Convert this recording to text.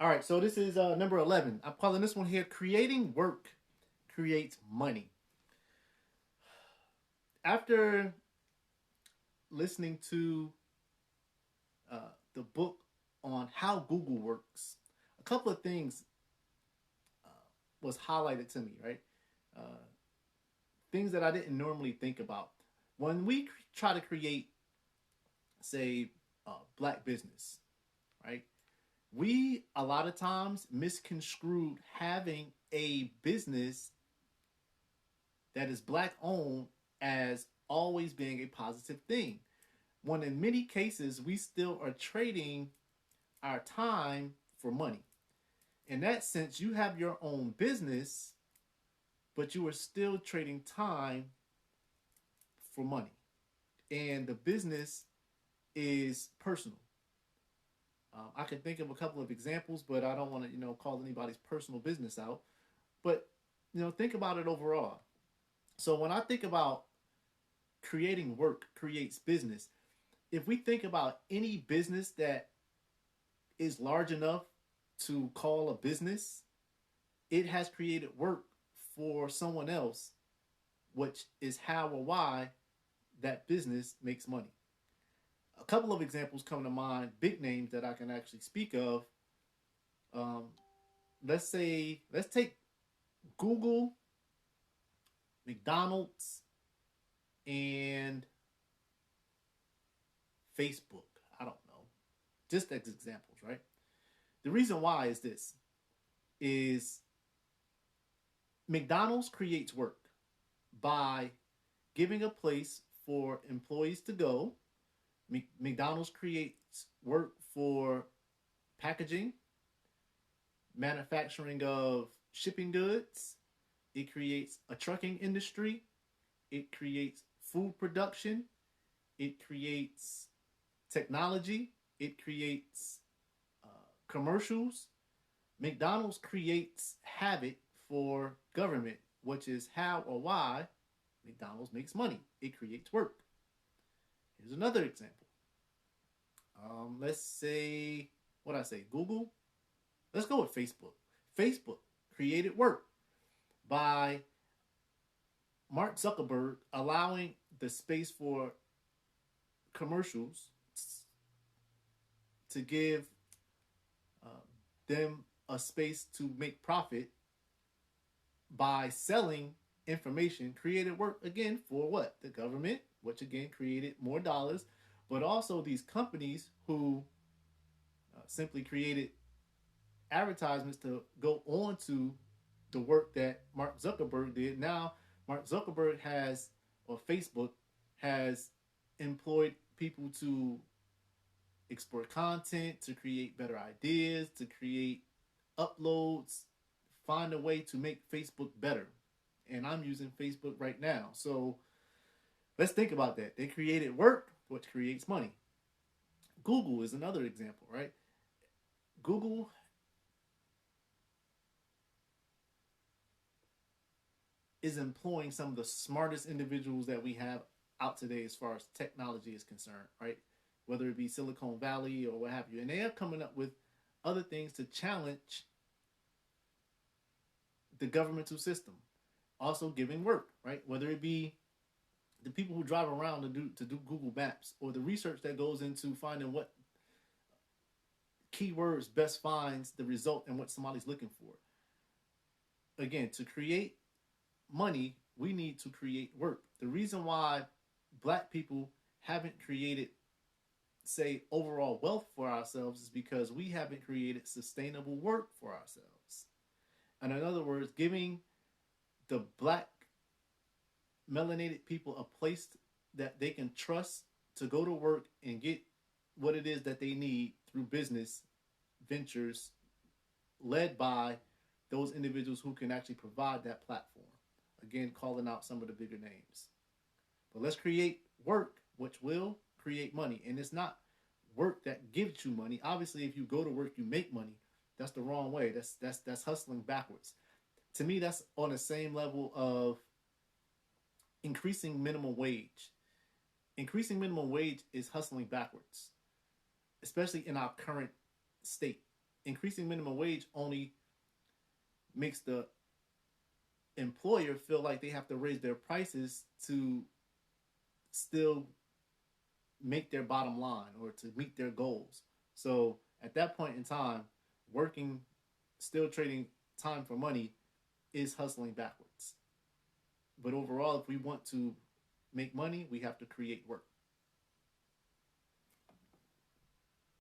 All right, so this is number 11. I'm calling this one here Creating Work Creates Money. After listening to the book on how Google works, a couple of things uh, was highlighted to me, right? Uh, Things that I didn't normally think about. When we try to create, say, black business, right? We a lot of times misconstrued having a business that is black owned as always being a positive thing. When in many cases, we still are trading our time for money. In that sense, you have your own business, but you are still trading time for money. And the business is personal. I can think of a couple of examples, but I don't want to, call anybody's personal business out. But, think about it overall. So when I think about creating work creates business, if we think about any business that is large enough to call a business, it has created work for someone else, which is how or why that business makes money. A couple of examples come to mind, big names that I can actually speak of. Um, let's take Google, McDonald's, and Facebook. I don't know. Just as examples, right? The reason why is this is McDonald's creates work by giving a place for employees to go. McDonald's creates work for packaging, manufacturing of shipping goods. It creates a trucking industry. It creates food production. It creates technology. It creates commercials. McDonald's creates habit for government, which is how or why McDonald's makes money. It creates work. Here's another example. Let's say, what I say, Google. Let's go with Facebook. Facebook created work by Mark Zuckerberg allowing the space for commercials to give uh, them a space to make profit by selling information. Created work again for what? The government, which again created more dollars, but also these companies who simply created advertisements to go on to the work that Mark Zuckerberg did. Now, Mark Zuckerberg has, or Facebook has employed people to export content, to create better ideas, to create uploads, find a way to make Facebook better. And I'm using Facebook right now. So let's think about that. They created work, which creates money. Google is another example, right? Google is employing some of the smartest individuals that we have out today as far as technology is concerned, right? Whether it be Silicon Valley or what have you. And they are coming up with other things to challenge the governmental system. Also giving work, right? Whether it be the people who drive around to do Google Maps, or the research that goes into finding what keywords best finds the result and what somebody's looking for. Again, to create money, we need to create work. The reason why black people haven't created, say, overall wealth for ourselves is because we haven't created sustainable work for ourselves. And in other words, giving the black melanated people a place that they can trust to go to work and get what it is that they need through business ventures led by those individuals who can actually provide that platform. Again, calling out some of the bigger names. But let's create work which will create money. And it's not work that gives you money. Obviously, if you go to work, you make money. That's the wrong way. That's hustling backwards. To me, that's on the same level of increasing minimum wage. Increasing minimum wage is hustling backwards, especially in our current state. increasing minimum wage only makes the employer feel like they have to raise their prices to still make their bottom line or to meet their goals. So at that point in time, working, still trading time for money is hustling backwards. But overall, if we want to make money, we have to create work.